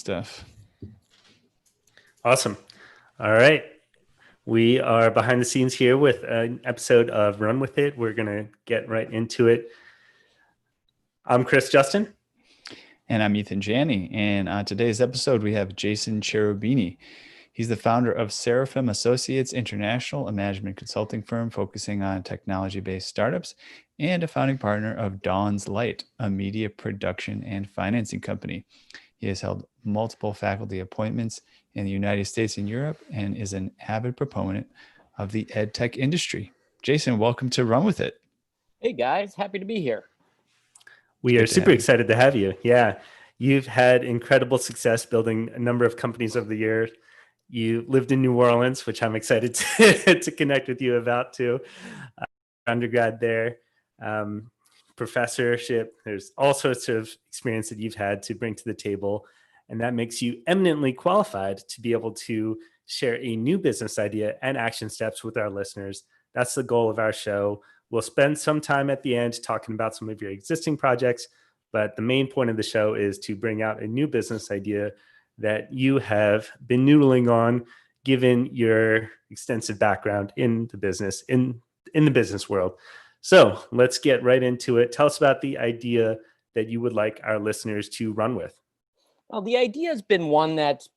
stuff. Awesome. All right. We are behind the scenes here with an episode of Run With It. We're going to get right into it. I'm Chris Justin. And I'm Ethan Janney. And on today's episode, we have Jason Cherubini. He's the founder of Seraphim Associates International, a management consulting firm focusing on technology-based startups, and a founding partner of Dawn's Light, a media production and financing company. He has held multiple faculty appointments in the United States and Europe and is an avid proponent of the ed tech industry. Jason, welcome to Run With It. Hey guys, happy to be here. We are super excited to have you. Yeah, you've had incredible success building a number of companies over the years. You lived in New Orleans, which I'm excited to connect with you about too. Undergrad there, professorship. There's all sorts of experience that you've had to bring to the table. And that makes you eminently qualified to be able to share a new business idea and action steps with our listeners. That's the goal of our show. We'll spend some time at the end talking about some of your existing projects, but the main point of the show is to bring out a new business idea that you have been noodling on, given your extensive background in the business, in the business world. So let's get right into it. Tell us about the idea that you would like our listeners to run with. Well, the idea has been one that's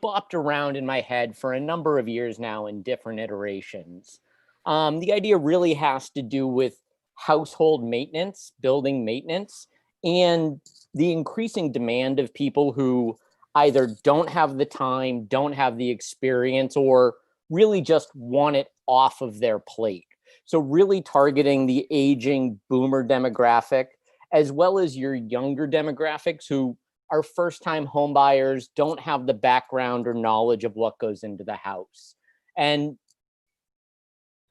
bopped around in my head for a number of years now in different iterations. The idea really has to do with household maintenance, building maintenance, and the increasing demand of people who either don't have the time, don't have the experience, or really just want it off of their plate. So really targeting the aging boomer demographic, as well as your younger demographics who are first-time home buyers, don't have the background or knowledge of what goes into the house. And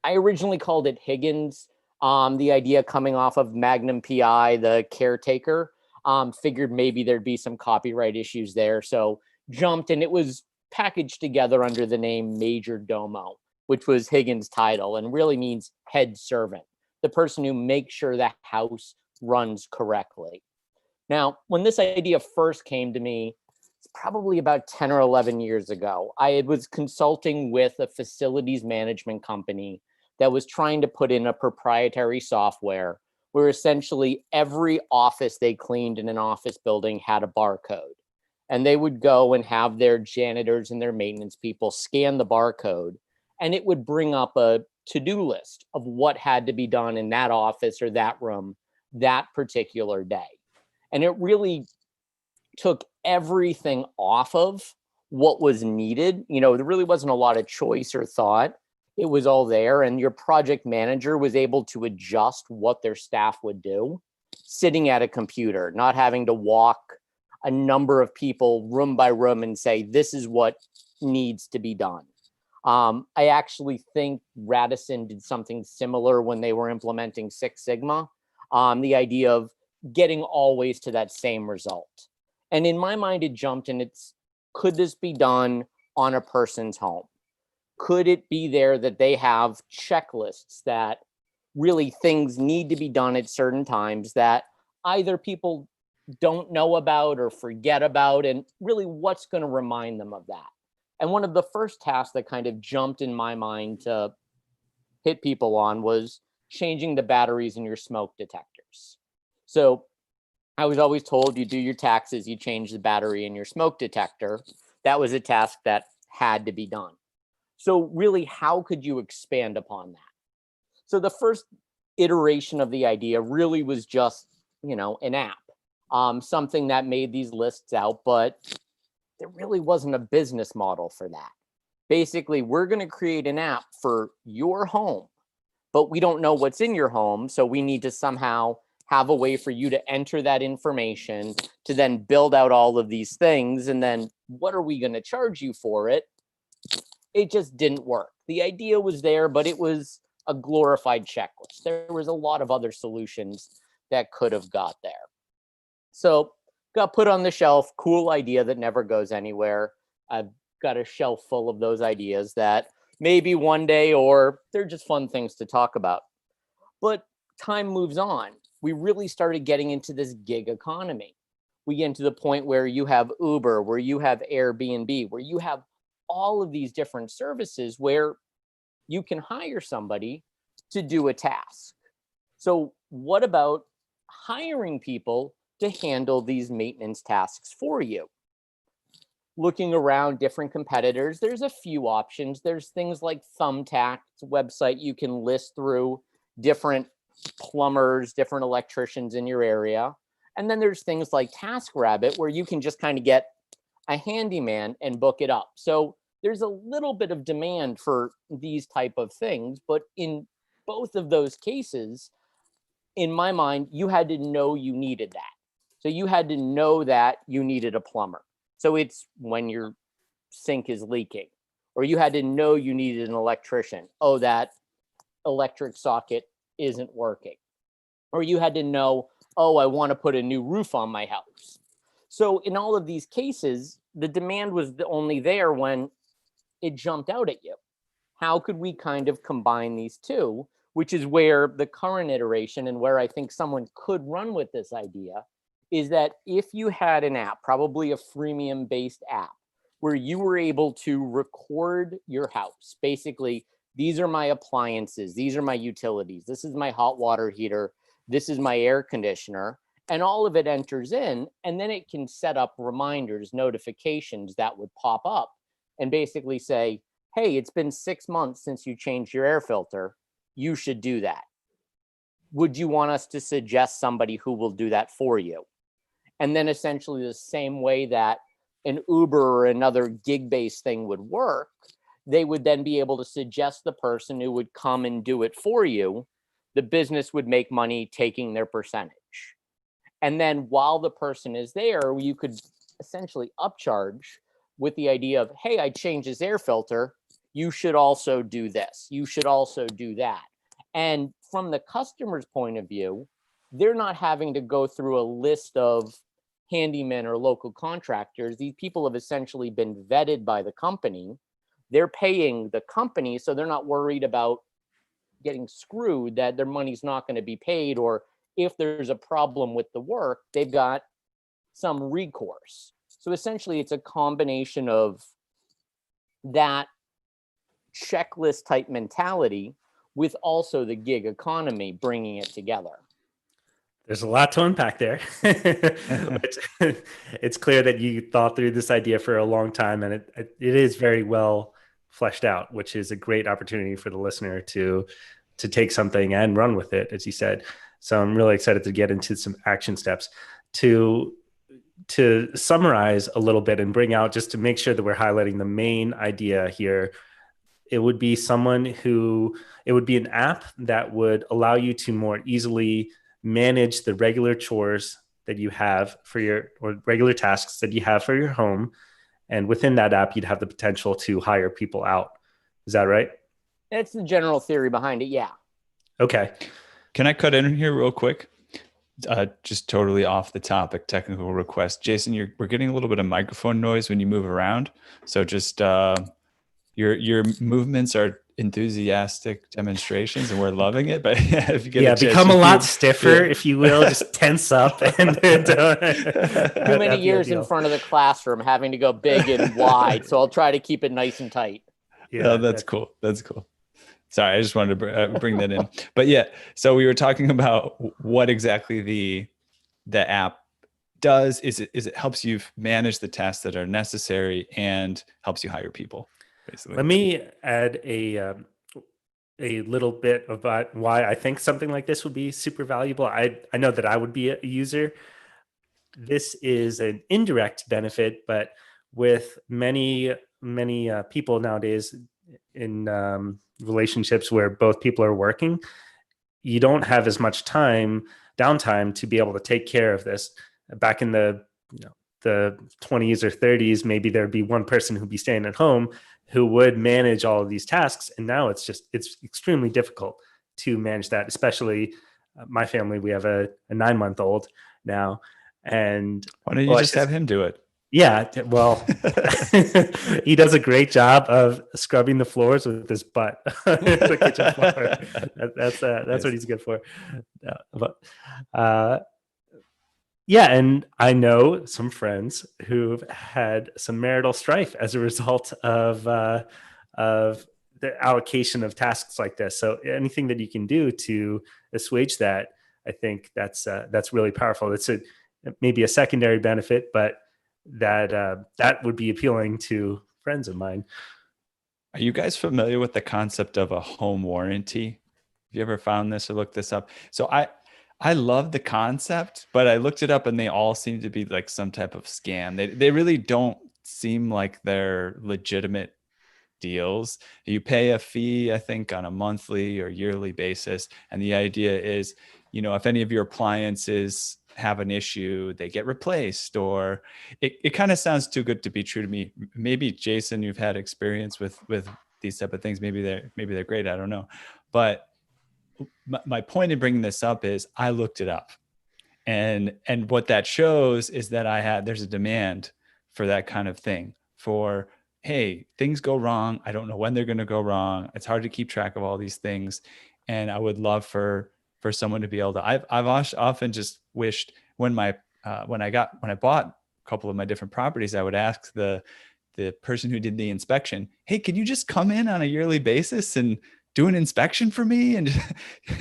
I originally called it Higgins, the idea coming off of Magnum PI, the caretaker. Figured maybe there'd be some copyright issues there. So jumped, and it was packaged together under the name Major Domo, which was Higgins' title and really means head servant, the person who makes sure the house runs correctly. Now, when this idea first came to me, it's probably about 10 or 11 years ago. I was consulting with a facilities management company that was trying to put in a proprietary software where essentially every office they cleaned in an office building had a barcode. And they would go and have their janitors and their maintenance people scan the barcode, and it would bring up a to-do list of what had to be done in that office or that room that particular day. And it really took everything off of what was needed. You know, there really wasn't a lot of choice or thought. It was all there, and your project manager was able to adjust what their staff would do sitting at a computer, not having to walk a number of people room by room and say, this is what needs to be done. I actually think Radisson did something similar when they were implementing Six Sigma, the idea of getting always to that same result. And in my mind, it jumped, and could this be done on a person's home? Could it be there that they have checklists that really things need to be done at certain times that either people don't know about or forget about, and really what's going to remind them of that? And one of the first tasks that kind of jumped in my mind to hit people on was changing the batteries in your smoke detectors. So I was always told you do your taxes, you change the battery in your smoke detector. That was a task that had to be done. So really, how could you expand upon that? So the first iteration of the idea really was just, an app, something that made these lists out, but there really wasn't a business model for that. Basically, we're going to create an app for your home, but we don't know what's in your home. So we need to somehow have a way for you to enter that information to then build out all of these things. And then what are we going to charge you for it? It just didn't work. The idea was there, but it was a glorified checklist. There was a lot of other solutions that could have got there. So got put on the shelf, cool idea that never goes anywhere. I've got a shelf full of those ideas that maybe one day, or they're just fun things to talk about. But time moves on. We really started getting into this gig economy we get to the point where you have Uber, where you have Airbnb, where you have all of these different services where you can hire somebody to do a task. So what about hiring people to handle these maintenance tasks for you? Looking around different competitors, there's a few options. There's things like Thumbtack's website. You can list through different plumbers, different electricians in your area. And then there's things like TaskRabbit, where you can just kind of get a handyman and book it up. So there's a little bit of demand for these type of things, but in both of those cases, in my mind, you had to know you needed that. So you had to know that you needed a plumber. So it's when your sink is leaking, or you had to know you needed an electrician. Oh, that electric socket isn't working. Or you had to know, oh, I want to put a new roof on my house. So in all of these cases, the demand was only there when it jumped out at you. How could we kind of combine these two, which is where the current iteration and where I think someone could run with this idea is that if you had an app, probably a freemium based app, where you were able to record your house, basically, these are my appliances, these are my utilities, this is my hot water heater, this is my air conditioner, and all of it enters in, and then it can set up reminders, notifications that would pop up and basically say, hey, it's been 6 months since you changed your air filter, you should do that. Would you want us to suggest somebody who will do that for you? And then essentially the same way that an Uber or another gig-based thing would work, they would then be able to suggest the person who would come and do it for you. The business would make money taking their percentage. And then while the person is there, you could essentially upcharge with the idea of, hey, I changed his air filter. You should also do this. You should also do that. And from the customer's point of view, they're not having to go through a list of handymen or local contractors. These people have essentially been vetted by the company. They're paying the company, so they're not worried about getting screwed, that their money's not going to be paid, or if there's a problem with the work, they've got some recourse. So essentially, it's a combination of that checklist type mentality with also the gig economy bringing it together. There's a lot to unpack there. It's clear that you thought through this idea for a long time, and it is very well fleshed out, which is a great opportunity for the listener to take something and run with it, as you said. So I'm really excited to get into some action steps to summarize a little bit and bring out, just to make sure that we're highlighting the main idea here. It would be an app that would allow you to more easily manage the regular chores that you have or regular tasks that you have for your home. And within that app, you'd have the potential to hire people out. Is that right? That's the general theory behind it. Yeah. Okay. Can I cut in here real quick? Just totally off the topic, technical request. Jason, we're getting a little bit of microphone noise when you move around. So just your movements are enthusiastic demonstrations and we're loving it. But if you get a chance, become a lot stiffer, if you will, just tense up. And too many years in front of the classroom having to go big and wide. So I'll try to keep it nice and tight. Yeah, no, that's cool. That's cool. Sorry, I just wanted to bring that in. But yeah, so we were talking about what exactly the app does. Is it helps you manage the tasks that are necessary and helps you hire people, basically. Let me add a little bit about why I think something like this would be super valuable. I know that I would be a user. This is an indirect benefit, but with many people nowadays in relationships where both people are working, you don't have as much downtime to be able to take care of this. Back in the 20s or 30s, maybe there'd be one person who'd be staying at home who would manage all of these tasks. And now it's extremely difficult to manage that, especially my family. We have a 9-month-old now. And why don't you just have him do it? Yeah, well, he does a great job of scrubbing the floors with his butt. The kitchen floor. That's what he's good for. Yeah, and I know some friends who've had some marital strife as a result of the allocation of tasks like this. So anything that you can do to assuage that, I think that's really powerful. It's a maybe a secondary benefit, but that would be appealing to friends of mine. Are you guys familiar with the concept of a home warranty? Have you ever found this or looked this up? So I love the concept, but I looked it up and they all seem to be like some type of scam. They really don't seem like they're legitimate deals. You pay a fee, I think, on a monthly or yearly basis. And the idea is, if any of your appliances have an issue, they get replaced, or it kind of sounds too good to be true to me. Maybe Jason, you've had experience with these type of things. Maybe they're great. I don't know. But my point in bringing this up is I looked it up, and what that shows is that there's a demand for that kind of thing. For, hey, things go wrong, I don't know when they're going to go wrong, it's hard to keep track of all these things, and I would love for someone to be able to. I've often just wished when I bought a couple of my different properties, I would ask the person who did the inspection, hey, can you just come in on a yearly basis and do an inspection for me and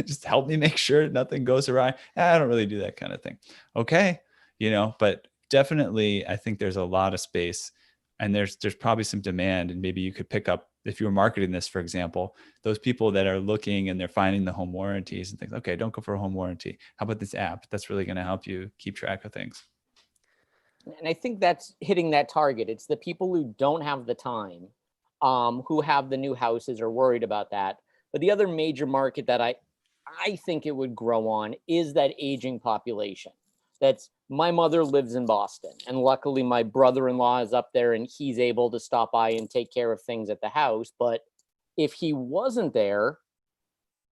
just help me make sure nothing goes awry? I don't really do that kind of thing. Okay. But definitely I think there's a lot of space, and there's probably some demand, and maybe you could pick up, if you were marketing this, for example, those people that are looking and they're finding the home warranties and things. Okay, don't go for a home warranty. How about this app that's really going to help you keep track of things? And I think that's hitting that target. It's the people who don't have the time, who have the new houses, are worried about that. But the other major market that I think it would grow on is that aging population. That's My mother lives in Boston, and luckily my brother-in-law is up there and he's able to stop by and take care of things at the house. But if he wasn't there,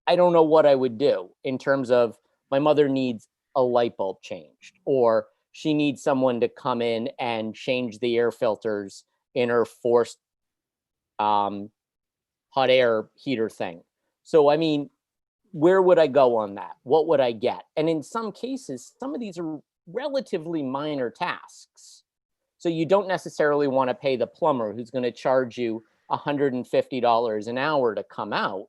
I don't know what I would do in terms of my mother needs a light bulb changed, or she needs someone to come in and change the air filters in her forced hot air heater thing. So, I mean, where would I go on that? What would I get? And in some cases, some of these are relatively minor tasks. So you don't necessarily want to pay the plumber who's going to charge you $150 an hour to come out,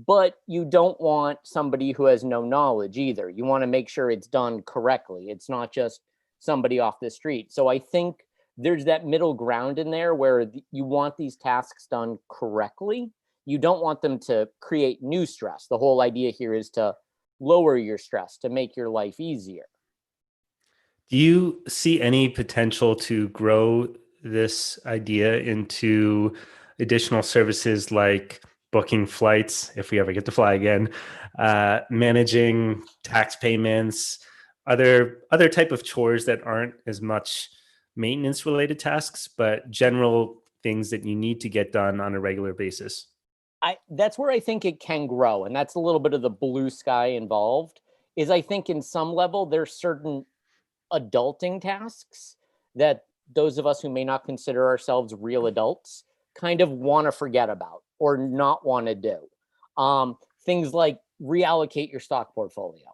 but you don't want somebody who has no knowledge either. You want to make sure it's done correctly. It's not just somebody off the street. So I think there's that middle ground in there where you want these tasks done correctly. You don't want them to create new stress. The whole idea here is to lower your stress, to make your life easier. Do you see any potential to grow this idea into additional services like booking flights, if we ever get to fly again, managing tax payments, other type of chores that aren't as much maintenance related tasks, but general things that you need to get done on a regular basis? That's where I think it can grow, and that's a little bit of the blue sky involved. Is I think in some level there's certain adulting tasks that those of us who may not consider ourselves real adults kind of want to forget about or not want to do. Things like reallocate your stock portfolio.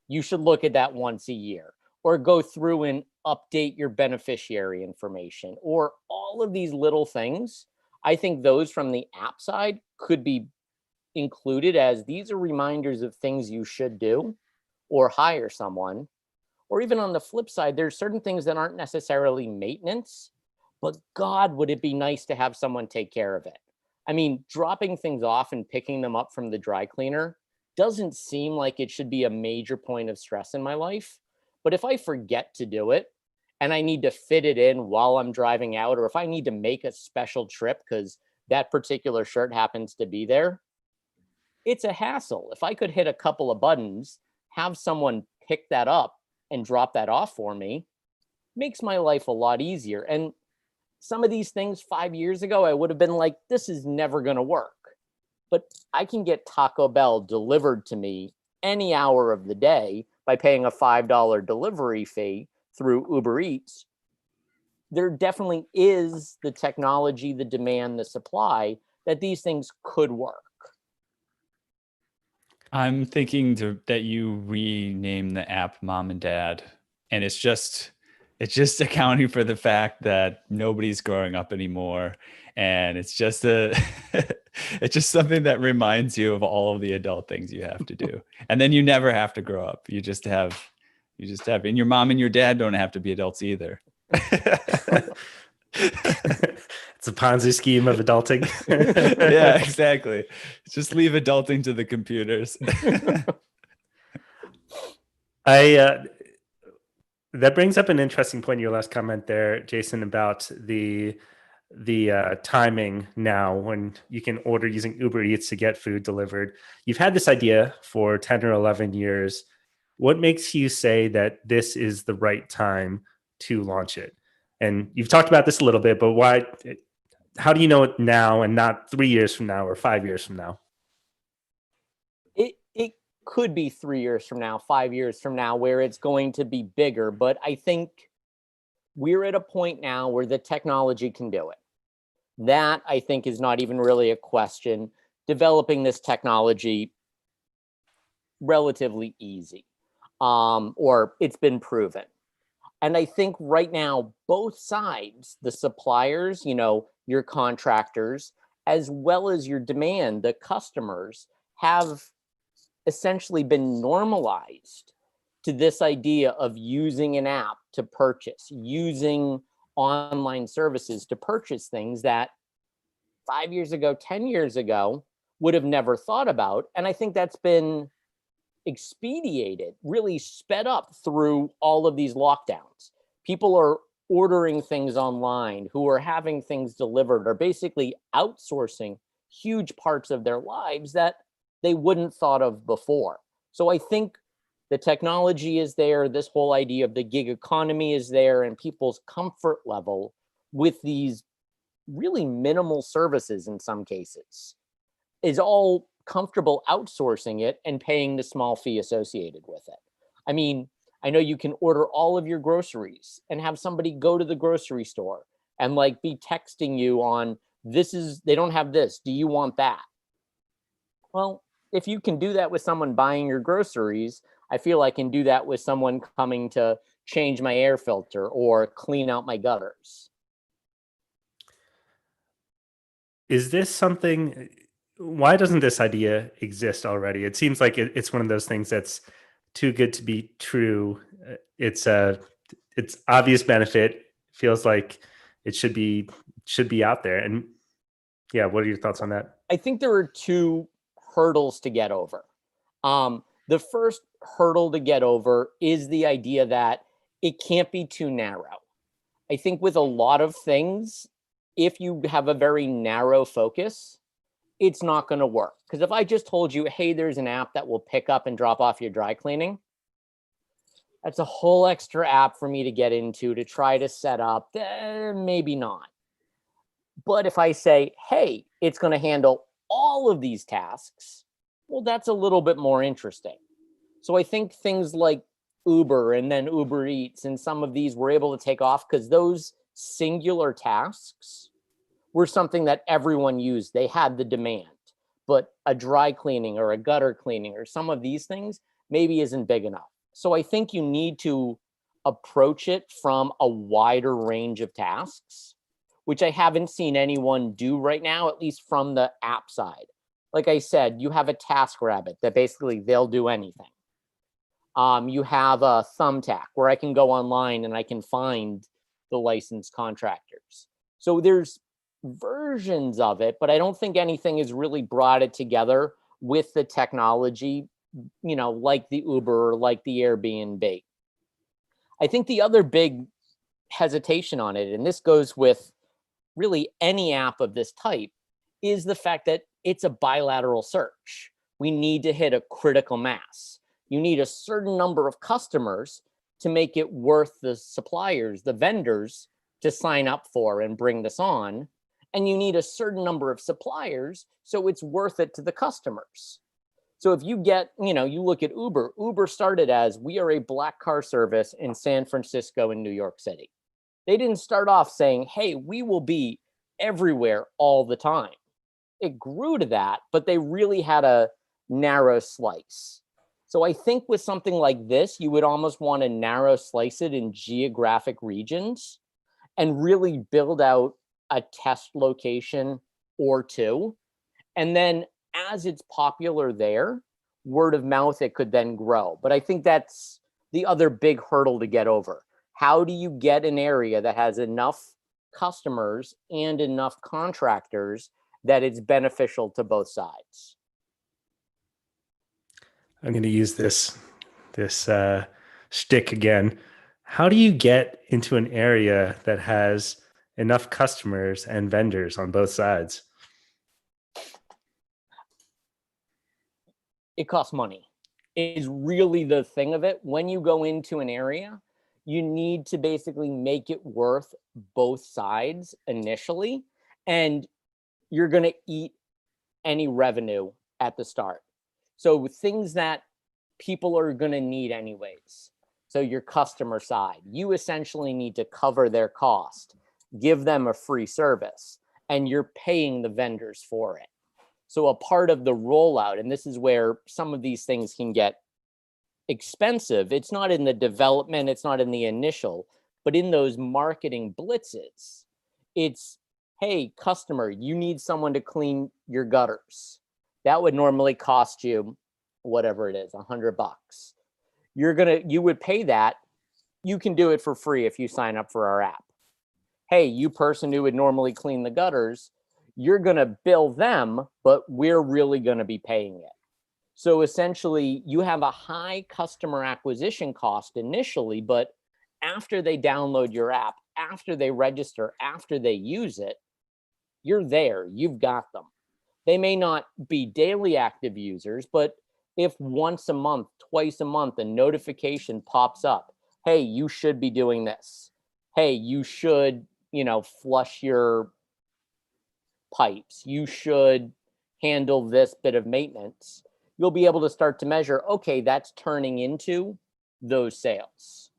You should look at that once a year, or go through and update your beneficiary information, or all of these little things. I think those from the app side could be included as these are reminders of things you should do, or hire someone. Or even on the flip side, there's certain things that aren't necessarily maintenance, but God, would it be nice to have someone take care of it? I mean, dropping things off and picking them up from the dry cleaner doesn't seem like it should be a major point of stress in my life. But if I forget to do it and I need to fit it in while I'm driving out, or if I need to make a special trip because that particular shirt happens to be there, it's a hassle. If I could hit a couple of buttons, have someone pick that up and drop that off for me, makes my life a lot easier. And some of these things 5 years ago, I would have been like, this is never going to work. But I can get Taco Bell delivered to me any hour of the day by paying a $5 delivery fee through Uber Eats. There definitely is the technology, the demand, the supply that these things could work. I'm thinking that you rename the app Mom and Dad, and it's just accounting for the fact that nobody's growing up anymore, and it's just it's just something that reminds you of all of the adult things you have to do, and then you never have to grow up. You just have, and your mom and your dad don't have to be adults either. It's a Ponzi scheme of adulting. Yeah, exactly. Just leave adulting to the computers. That brings up an interesting point in your last comment there, Jason, about the timing now when you can order using Uber Eats to get food delivered. You've had this idea for 10 or 11 years. What makes you say that this is the right time to launch it? And you've talked about this a little bit, but why? How do you know it now and not 3 years from now or 5 years from now? It could be 3 years from now, 5 years from now, where it's going to be bigger. But I think we're at a point now where the technology can do it. That, I think, is not even really a question. Developing this technology, relatively easy, or it's been proven. And I think right now, both sides, the suppliers, your contractors, as well as your demand, the customers, have essentially been normalized to this idea of using an app to purchase, using online services to purchase things that 5 years ago, 10 years ago would have never thought about. And I think that's been expedited, really sped up through all of these lockdowns. People are ordering things online, who are having things delivered, are basically outsourcing huge parts of their lives that they wouldn't thought of before. So I think the technology is there, this whole idea of the gig economy is there, and people's comfort level with these really minimal services in some cases is all comfortable outsourcing it and paying the small fee associated with it. I mean, I know you can order all of your groceries and have somebody go to the grocery store and be texting you on they don't have this, do you want that? Well, if you can do that with someone buying your groceries, I feel I can do that with someone coming to change my air filter or clean out my gutters. Is this something? Why doesn't this idea exist already? It seems like it's one of those things that's too good to be true. It's obvious benefit. Feels like it should be out there. And yeah, what are your thoughts on that? I think there are two hurdles to get over. The first hurdle to get over is the idea that it can't be too narrow. I think with a lot of things, if you have a very narrow focus, it's not going to work. Because if I just told you, hey, there's an app that will pick up and drop off your dry cleaning, that's a whole extra app for me to get into to try to set up. Maybe not. But if I say, hey, it's going to handle all of these tasks, well, that's a little bit more interesting. So I think things like Uber and then Uber Eats and some of these were able to take off because those singular tasks were something that everyone used. They had the demand. But a dry cleaning or a gutter cleaning or some of these things maybe isn't big enough. So I think you need to approach it from a wider range of tasks, which I haven't seen anyone do right now, at least from the app side. Like I said, you have a TaskRabbit that basically they'll do anything. You have a Thumbtack where I can go online and I can find the licensed contractors. So there's versions of it, but I don't think anything has really brought it together with the technology, like the Uber or like the Airbnb. I think the other big hesitation on it, and this goes with really any app of this type, is the fact that it's a bilateral search. We need to hit a critical mass. You need a certain number of customers to make it worth the suppliers, the vendors, to sign up for and bring this on. And you need a certain number of suppliers, so it's worth it to the customers. So if you get, you look at Uber. Uber started as, we are a black car service in San Francisco and New York City. They didn't start off saying, hey, we will be everywhere all the time. It grew to that, but they really had a narrow slice. So I think with something like this, you would almost want to narrow slice it in geographic regions and really build out a test location or two. And then as it's popular there, word of mouth, it could then grow. But I think that's the other big hurdle to get over. How do you get an area that has enough customers and enough contractors that it's beneficial to both sides? I'm going to use this shtick again. How do you get into an area that has enough customers and vendors on both sides? It costs money. It is really the thing of it. When you go into an area, you need to basically make it worth both sides initially, and you're going to eat any revenue at the start. So things that people are going to need anyways. So your customer side, you essentially need to cover their cost, give them a free service, and you're paying the vendors for it. So a part of the rollout, and this is where some of these things can get expensive. It's not in the development, it's not in the initial, but in those marketing blitzes, it's, hey, customer, you need someone to clean your gutters. That would normally cost you whatever it is, $100. You would pay that. You can do it for free if you sign up for our app. Hey, you person who would normally clean the gutters, you're going to bill them, but we're really going to be paying it. So essentially, you have a high customer acquisition cost initially, but after they download your app, after they register, after they use it, you're there, you've got them. They may not be daily active users, but if once a month, twice a month, a notification pops up, hey, you should be doing this. Hey, you should, flush your pipes. You should handle this bit of maintenance. You'll be able to start to measure, okay, that's turning into those sales.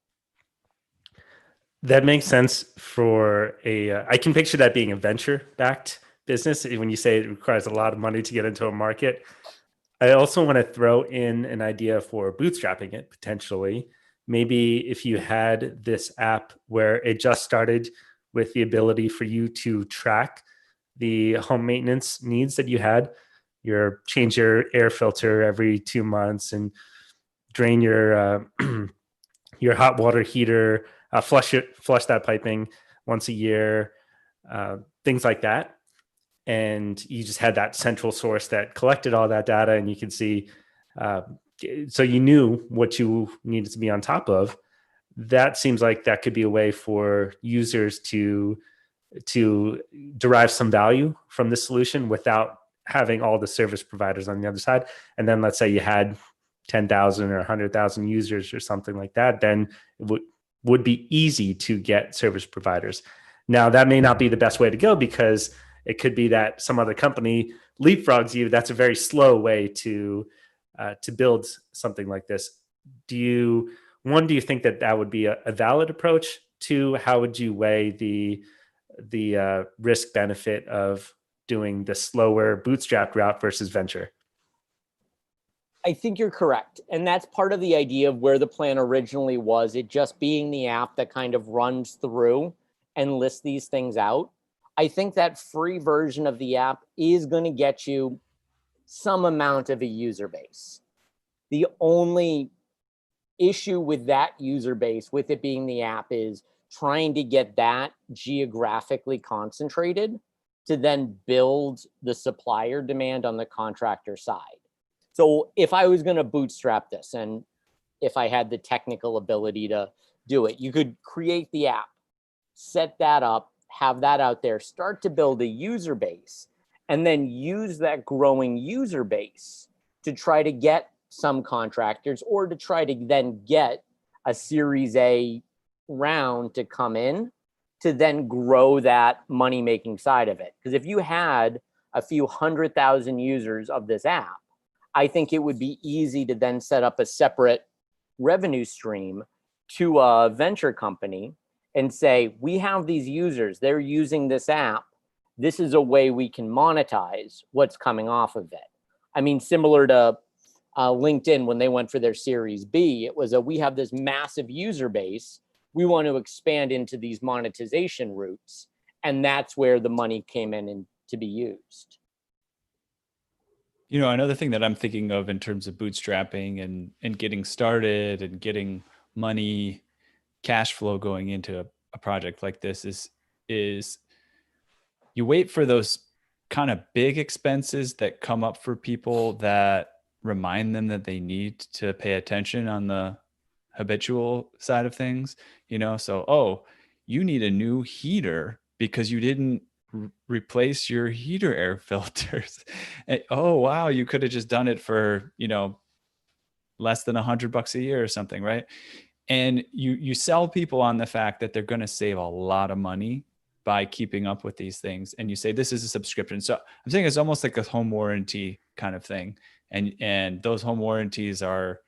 That makes sense for I can picture that being a venture-backed business. When you say it requires a lot of money to get into a market, I also want to throw in an idea for bootstrapping it potentially. Maybe if you had this app where it just started with the ability for you to track the home maintenance needs that you had, change your air filter every 2 months and drain your your hot water heater, flush that piping once a year, things like that. And you just had that central source that collected all that data, and you could see, so you knew what you needed to be on top of. That seems like that could be a way for users to derive some value from this solution without having all the service providers on the other side. And then let's say you had 10,000 or 100,000 users or something like that, then it would be easy to get service providers. Now, that may not be the best way to go because it could be that some other company leapfrogs you. That's a very slow way to build something like this. Do you think that would be a valid approach? Two, how would you weigh the risk benefit of doing the slower bootstrap route versus venture? I think you're correct. And that's part of the idea of where the plan originally was, it just being the app that kind of runs through and lists these things out. I think that free version of the app is going to get you some amount of a user base. The only issue with that user base, with it being the app, is trying to get that geographically concentrated to then build the supplier demand on the contractor side. So if I was going to bootstrap this, and if I had the technical ability to do it, you could create the app, set that up, have that out there, start to build a user base, and then use that growing user base to try to get some contractors, or to try to then get a Series A round to come in to then grow that money-making side of it. Because if you had a few 100,000 users of this app, I think it would be easy to then set up a separate revenue stream to a venture company and say, we have these users, they're using this app. This is a way we can monetize what's coming off of it. I mean, similar to LinkedIn when they went for their Series B. It was we have this massive user base. We want to expand into these monetization routes. And that's where the money came in and to be used. Another thing that I'm thinking of in terms of bootstrapping and getting started and getting money, cash flow going into a project like this is you wait for those kind of big expenses that come up for people that remind them that they need to pay attention on the habitual side of things, so, oh, you need a new heater because you didn't replace your heater air filters. And, oh, wow, you could have just done it for, less than $100 a year or something, right? And you sell people on the fact that they're going to save a lot of money by keeping up with these things. And you say, this is a subscription. So I'm saying it's almost like a home warranty kind of thing. And those home warranties are,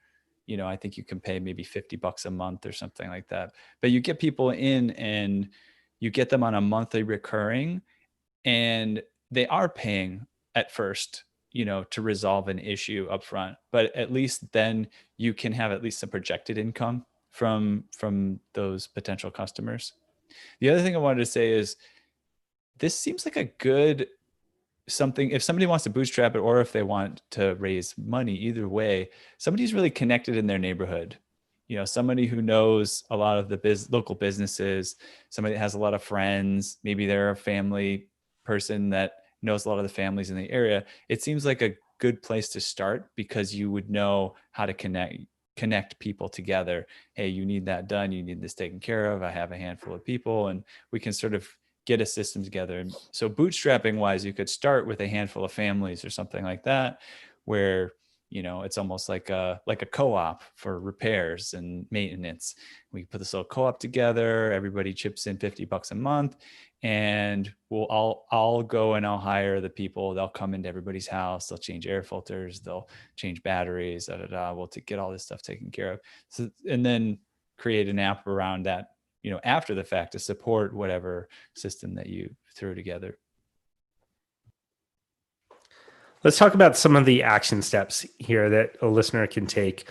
I think you can pay maybe $50 a month or something like that. But you get people in and you get them on a monthly recurring, and they are paying at first, to resolve an issue up front. But at least then you can have at least some projected income from those potential customers. The other thing I wanted to say is this seems like a good something if somebody wants to bootstrap it or if they want to raise money. Either way, somebody's really connected in their neighborhood, somebody who knows a lot of the local businesses, somebody that has a lot of friends, maybe they're a family person that knows a lot of the families in the area. It seems like a good place to start because you would know how to connect people together. Hey, you need that done, you need this taken care of, I have a handful of people, and we can sort of get a system together. And so bootstrapping wise, you could start with a handful of families or something like that, where it's almost like a co-op for repairs and maintenance. We put this little co-op together, everybody chips in $50 a month, and I'll go and I'll hire the people. They'll come into everybody's house, they'll change air filters, they'll change batteries, we'll get all this stuff taken care of. So, and then create an app around that, after the fact, to support whatever system that you threw together. Let's talk about some of the action steps here that a listener can take.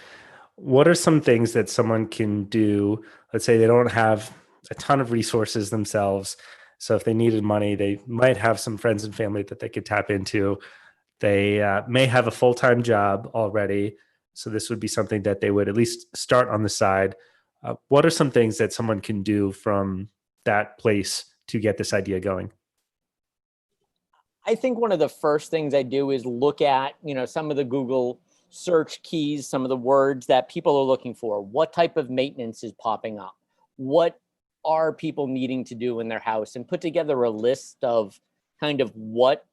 What are some things that someone can do? Let's say they don't have a ton of resources themselves. So if they needed money, they might have some friends and family that they could tap into. They may have a full-time job already. So this would be something that they would at least start on the side. What are some things that someone can do from that place to get this idea going? I think one of the first things I do is look at, some of the Google search keys, some of the words that people are looking for. What type of maintenance is popping up? What are people needing to do in their house? And put together a list of kind of what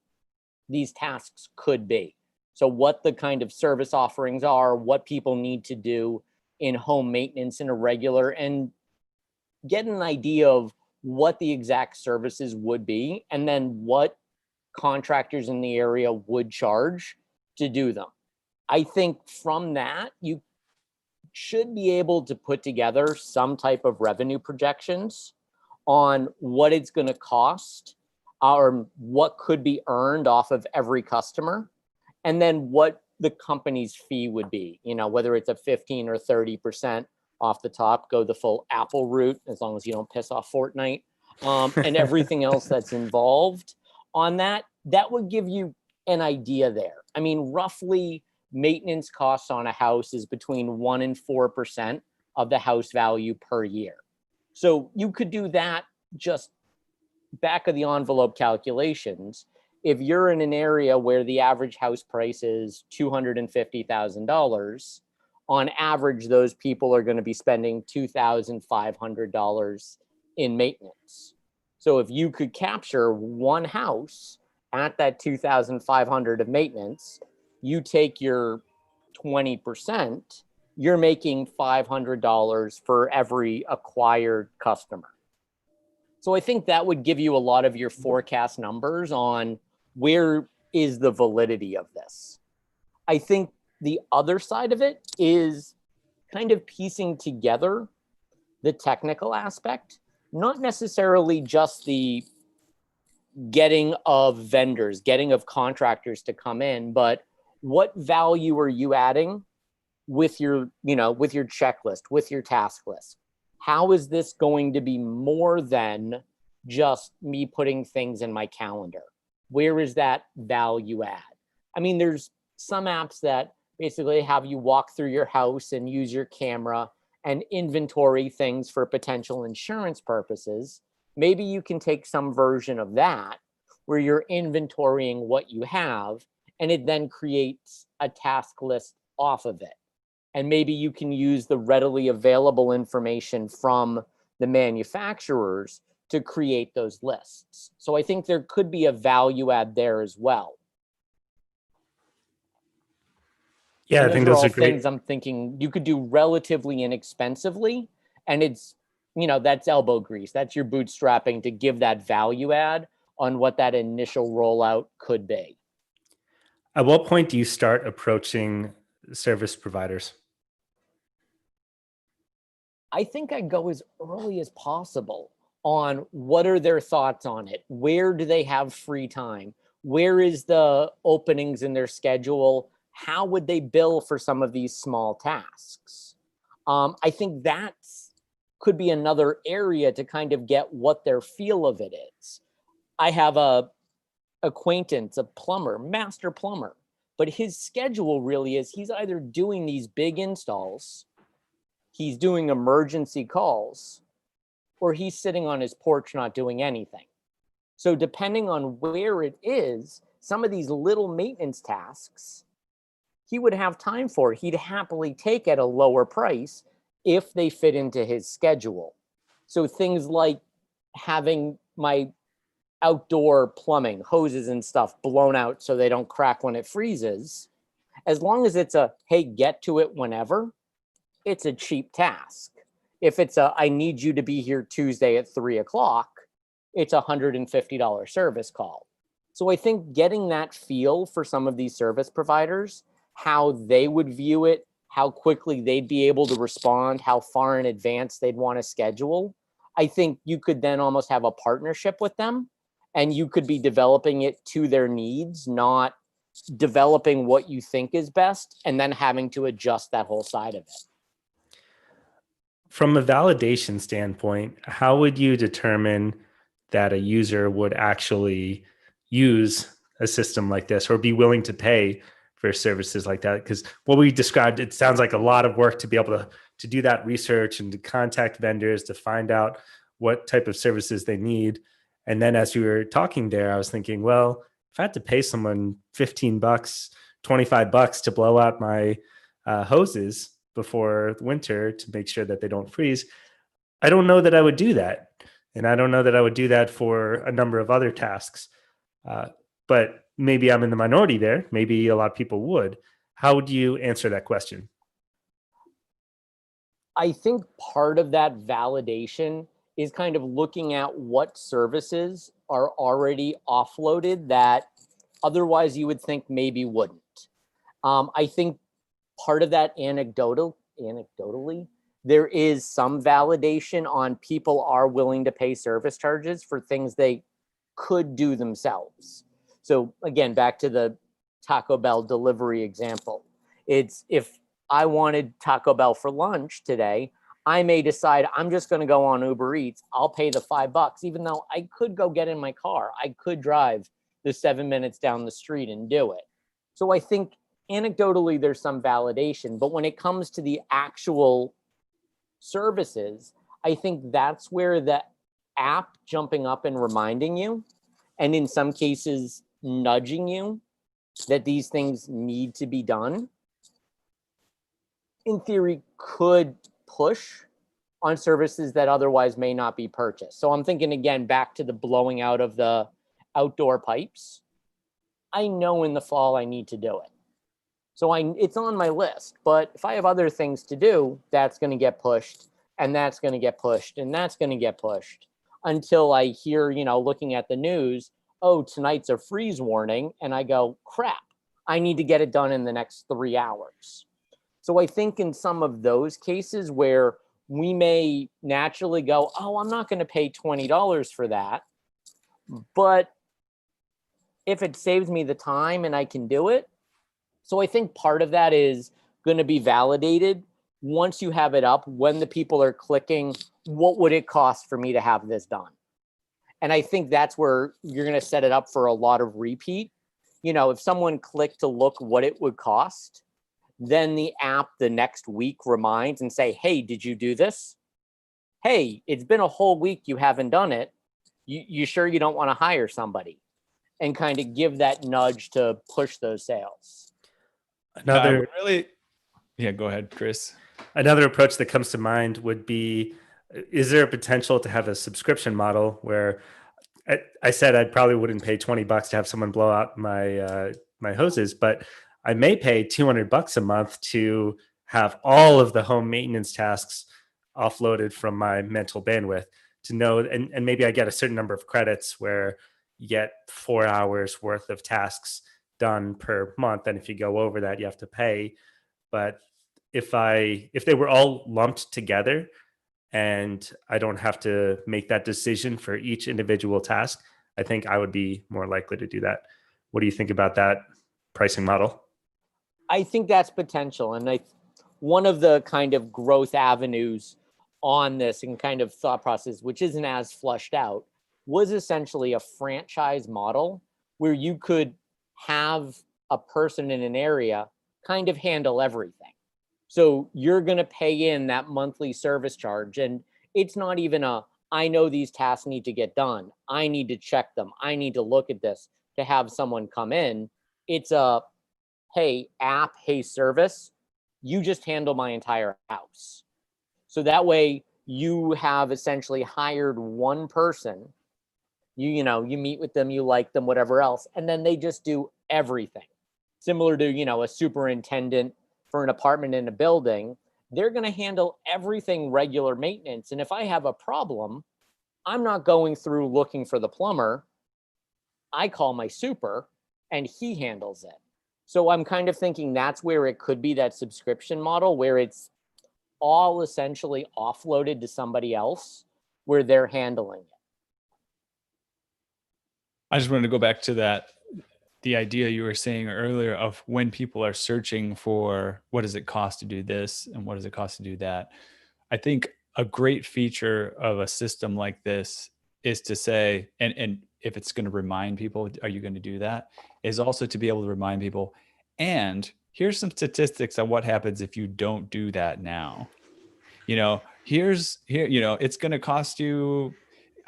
these tasks could be. So what the kind of service offerings are, what people need to do in home maintenance in a regular, and get an idea of what the exact services would be, and then what contractors in the area would charge to do them. I think from that, you should be able to put together some type of revenue projections on what it's going to cost or what could be earned off of every customer, and then what the company's fee would be, whether it's a 15 or 30% off the top, go the full Apple route, as long as you don't piss off Fortnite, and everything else that's involved on that would give you an idea there. I mean, roughly maintenance costs on a house is between 1% and 4% of the house value per year. So you could do that just back of the envelope calculations. If you're in an area where the average house price is $250,000, on average, those people are going to be spending $2,500 in maintenance. So if you could capture one house at that $2,500 of maintenance, you take your 20%, you're making $500 for every acquired customer. So I think that would give you a lot of your forecast numbers on where is the validity of this. I think the other side of it is kind of piecing together the technical aspect, not necessarily just the getting of vendors, getting of contractors to come in, but what value are you adding with your, with your checklist, with your task list? How is this going to be more than just me putting things in my calendar? Where is that value add? I mean, there's some apps that basically have you walk through your house and use your camera and inventory things for potential insurance purposes. Maybe you can take some version of that where you're inventorying what you have, and it then creates a task list off of it. And maybe you can use the readily available information from the manufacturers to create those lists. So I think there could be a value add there as well. Yeah, And I think those are those all are great. things I'm thinking you could do relatively inexpensively. And it's, that's elbow grease. That's your bootstrapping to give that value add on what that initial rollout could be. At what point do you start approaching service providers? I think I go as early as possible on what are their thoughts on it? Where do they have free time? Where is the openings in their schedule? How would they bill for some of these small tasks? I think that could be another area to kind of get what their feel of it is. I have a acquaintance, a plumber, master plumber, but his schedule really is he's either doing these big installs, he's doing emergency calls, or he's sitting on his porch not doing anything. So depending on where it is, some of these little maintenance tasks he would have time for, he'd happily take at a lower price if they fit into his schedule. So things like having my outdoor plumbing, hoses and stuff blown out so they don't crack when it freezes, as long as it's a, hey, get to it whenever, it's a cheap task. If it's a, I need you to be here Tuesday at 3:00, it's a $150 service call. So I think getting that feel for some of these service providers, how they would view it, how quickly they'd be able to respond, how far in advance they'd want to schedule, I think you could then almost have a partnership with them, and you could be developing it to their needs, not developing what you think is best and then having to adjust that whole side of it. From a validation standpoint, how would you determine that a user would actually use a system like this or be willing to pay for services like that? Because what we described, it sounds like a lot of work to be able to do that research and to contact vendors to find out what type of services they need. And then as you were talking there, I was thinking, well, if I had to pay someone $15, $25 to blow out my hoses before winter to make sure that they don't freeze, I don't know that I would do that. And I don't know that I would do that for a number of other tasks. But maybe I'm in the minority there. Maybe a lot of people would. How would you answer that question? I think part of that validation is kind of looking at what services are already offloaded that otherwise you would think maybe wouldn't. I think part of that anecdotally, there is some validation on people are willing to pay service charges for things they could do themselves. So again, back to the Taco Bell delivery example. It's if I wanted Taco Bell for lunch today, I may decide I'm just going to go on Uber Eats. I'll pay the $5, even though I could go get in my car. I could drive the 7 minutes down the street and do it. So I think anecdotally, there's some validation, but when it comes to the actual services, I think that's where the app jumping up and reminding you, and in some cases, nudging you that these things need to be done, in theory, could push on services that otherwise may not be purchased. So I'm thinking again, back to the blowing out of the outdoor pipes. I know in the fall I need to do it. So it's on my list, but if I have other things to do, that's going to get pushed, and that's going to get pushed, and that's going to get pushed until I hear, looking at the news, oh, tonight's a freeze warning. And I go, crap, I need to get it done in the next 3 hours. So I think in some of those cases where we may naturally go, oh, I'm not going to pay $20 for that. But if it saves me the time and I can do it, So I think part of that is going to be validated once you have it up, when the people are clicking, what would it cost for me to have this done? And I think that's where you're going to set it up for a lot of repeat. If someone clicked to look what it would cost, then the app the next week reminds and say, hey, did you do this? Hey, it's been a whole week, you haven't done it. You sure you don't want to hire somebody? And kind of give that nudge to push those sales. Yeah, go ahead, Chris. Another approach that comes to mind would be, is there a potential to have a subscription model where I said I probably wouldn't pay $20 to have someone blow out my hoses, but I may pay $200 a month to have all of the home maintenance tasks offloaded from my mental bandwidth to know, and maybe I get a certain number of credits where you get 4 hours worth of tasks done per month. And if you go over that, you have to pay. But if they were all lumped together and I don't have to make that decision for each individual task, I think I would be more likely to do that. What do you think about that pricing model? I think that's potential. And one of the kind of growth avenues on this and kind of thought process, which isn't as flushed out, was essentially a franchise model where you could have a person in an area kind of handle everything. So you're going to pay in that monthly service charge. And it's not even I know these tasks need to get done. I need to check them. I need to look at this to have someone come in. It's hey, app, hey, service, you just handle my entire house. So that way you have essentially hired one person. You meet with them, you like them, whatever else, and then they just do everything. Similar to, a superintendent for an apartment in a building, they're going to handle everything regular maintenance. And if I have a problem, I'm not going through looking for the plumber. I call my super and he handles it. So I'm kind of thinking that's where it could be, that subscription model where it's all essentially offloaded to somebody else where they're handling it. I just wanted to go back to the idea you were saying earlier of when people are searching for what does it cost to do this and what does it cost to do that. I think a great feature of a system like this is to say, and if it's going to remind people, are you going to do that? Is also to be able to remind people, and here's some statistics on what happens if you don't do that now. It's going to cost you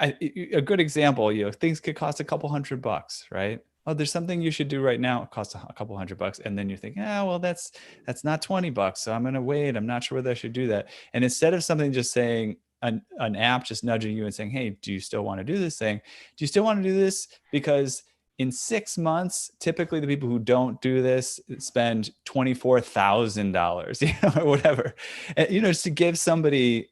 a good example, things could cost a couple $100, right? Oh, there's something you should do right now. It costs a couple $100. And then you think, well, that's not $20. So I'm going to wait. I'm not sure whether I should do that. And instead of something just saying an app just nudging you and saying, hey, do you still want to do this thing? Do you still want to do this? Because in 6 months, typically the people who don't do this spend $24,000, or whatever, and, just to give somebody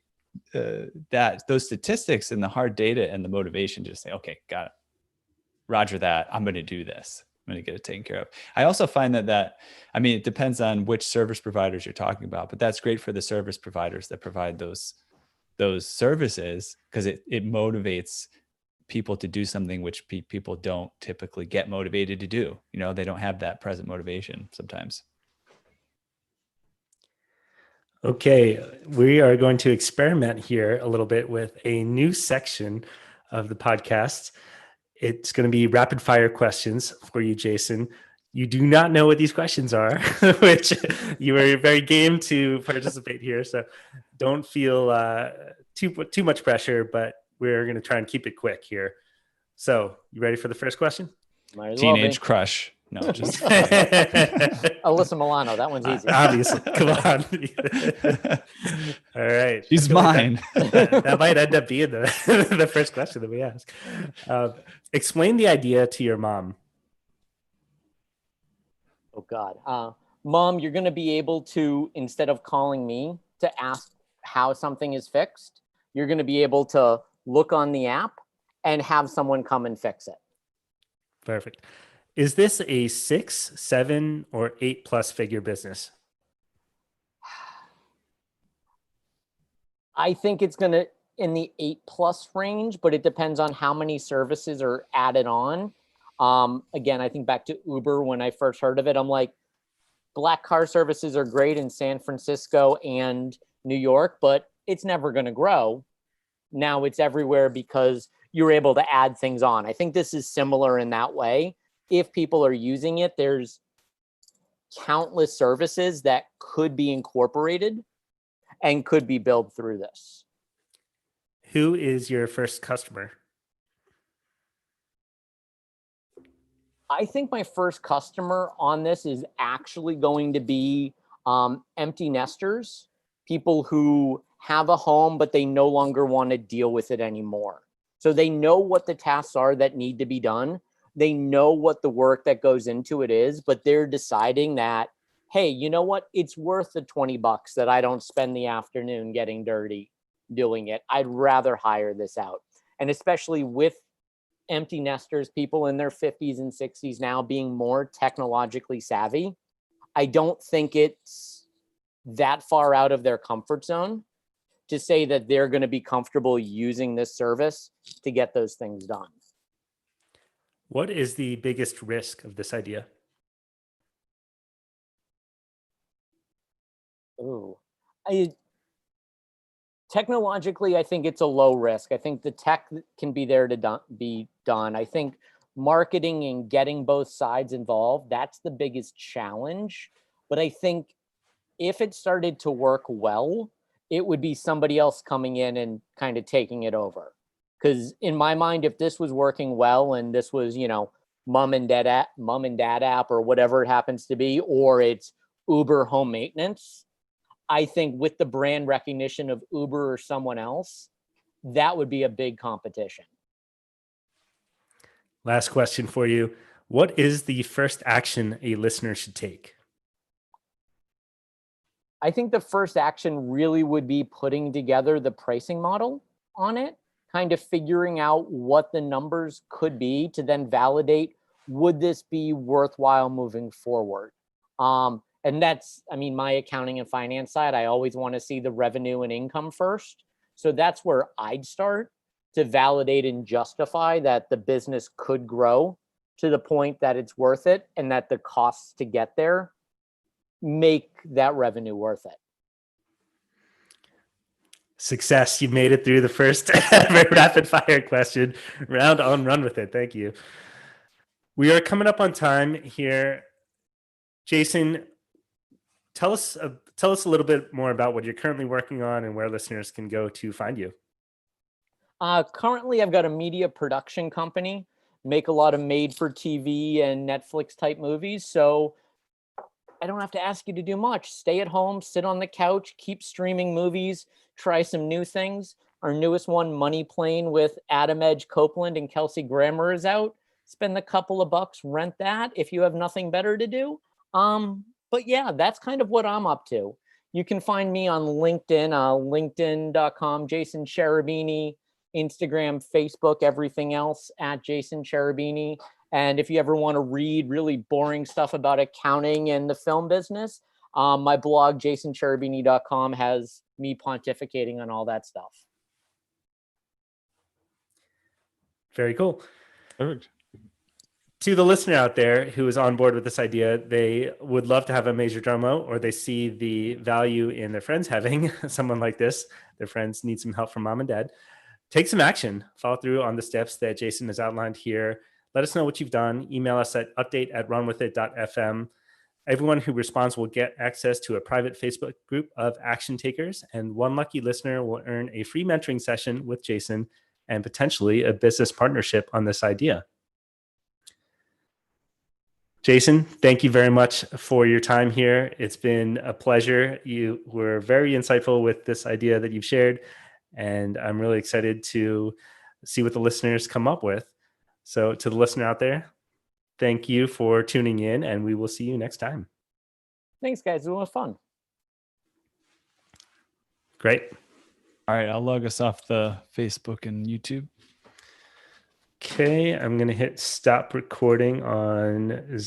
those statistics and the hard data and the motivation to just say, okay, got it. Roger that. I'm going to do this. I'm going to get it taken care of. I also find that it depends on which service providers you're talking about, but that's great for the service providers that provide those services, because it motivates people to do something which people don't typically get motivated to do. They don't have that present motivation sometimes. Okay, we are going to experiment here a little bit with a new section of the podcast. It's going to be rapid fire questions for you, Jason. You do not know what these questions are, which you are very game to participate here. So don't feel too much pressure, but we're going to try and keep it quick here. So you ready for the first question? Teenage crush. No, just Alyssa Milano. That one's easy. Obviously. Come on. All right. She's mine. That might end up being the first question that we ask. Explain the idea to your mom. Oh, God. Mom, you're going to be able to, instead of calling me to ask how something is fixed, you're going to be able to look on the app and have someone come and fix it. Perfect. Is this a 6, 7, or 8+ figure business? I think it's going to in the 8+ range, but it depends on how many services are added on. Again, I think back to Uber when I first heard of it, I'm like, black car services are great in San Francisco and New York, but it's never going to grow. Now it's everywhere because you're able to add things on. I think this is similar in that way. If people are using it, there's countless services that could be incorporated and could be built through this. Who is your first customer? I think my first customer on this is actually going to be empty nesters, people who have a home, but they no longer want to deal with it anymore. So they know what the tasks are that need to be done. They know what the work that goes into it is, but they're deciding that, hey, you know what? It's worth the $20 that I don't spend the afternoon getting dirty doing it. I'd rather hire this out. And especially with empty nesters, people in their 50s and 60s now being more technologically savvy, I don't think it's that far out of their comfort zone to say that they're going to be comfortable using this service to get those things done. What is the biggest risk of this idea? Ooh, technologically, I think it's a low risk. I think the tech can be there to be done. I think marketing and getting both sides involved, that's the biggest challenge. But I think if it started to work well, it would be somebody else coming in and kind of taking it over. Because in my mind, if this was working well and this was, mom and dad app or whatever it happens to be, or it's Uber home maintenance, I think with the brand recognition of Uber or someone else, that would be a big competition. Last question for you. What is the first action a listener should take? I think the first action really would be putting together the pricing model on it, kind of figuring out what the numbers could be to then validate, would this be worthwhile moving forward? And that's, my accounting and finance side, I always want to see the revenue and income first. So that's where I'd start to validate and justify that the business could grow to the point that it's worth it and that the costs to get there make that revenue worth it. Success. You made it through the first rapid fire question round on. Run with it. Thank you. We are coming up on time here. Jason, tell us a little bit more about what you're currently working on and where listeners can go to find you. Currently, I've got a media production company, make a lot of made for TV and Netflix type movies. So I don't have to ask you to do much. Stay at home, sit on the couch, keep streaming movies, try some new things. Our newest one, Money Plane with Adam Edge Copeland and Kelsey Grammer, is out. Spend a couple of bucks, rent that if you have nothing better to do. But yeah, that's kind of what I'm up to. You can find me on LinkedIn, linkedin.com, Jason Cherubini, Instagram, Facebook, everything else at Jason Cherubini. And if you ever want to read really boring stuff about accounting and the film business, my blog, jasoncherubini.com, has me pontificating on all that stuff. Very cool. Perfect. To the listener out there who is on board with this idea, they would love to have a major drummo, or they see the value in their friends having someone like this. Their friends need some help from mom and dad. Take some action. Follow through on the steps that Jason has outlined here. Let us know what you've done. Email us at update@runwithit.fm. Everyone who responds will get access to a private Facebook group of action takers, and one lucky listener will earn a free mentoring session with Jason and potentially a business partnership on this idea. Jason, thank you very much for your time here. It's been a pleasure. You were very insightful with this idea that you've shared, and I'm really excited to see what the listeners come up with. So to the listener out there, thank you for tuning in, and we will see you next time. Thanks, guys. It was fun. Great. All right, I'll log us off the Facebook and YouTube. Okay, I'm going to hit stop recording on Zen.